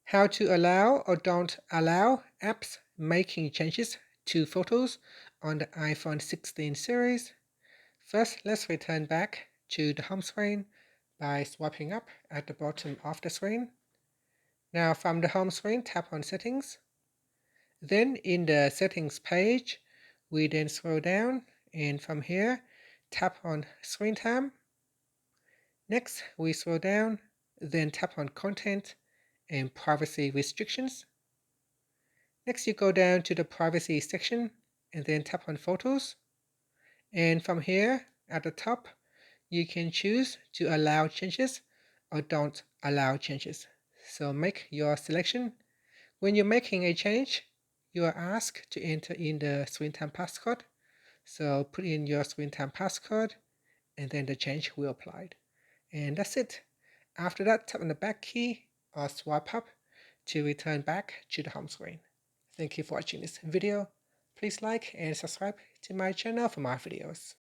How to allow or don't allow apps making changes to photos on the iPhone 16 series. First, let's return back to the home screen by swiping up at the bottom of the screen. Now from the home screen, tap on Settings. Then in the Settings page, we then scroll down, and from here, tap on Screen Time. Next, we scroll down, then tap on Content and Privacy Restrictions. Next, you go down to the Privacy section and then tap on Photos. And from here, at the top, you can choose to allow changes or don't allow changes. So make your selection. When you're making a change, you are asked to enter in the screen time passcode. So put in your screen time passcode and then the change will apply. And that's it. After that, tap on the back key or swipe up to return back to the home screen. Thank you for watching this video. Please like and subscribe to my channel for more videos.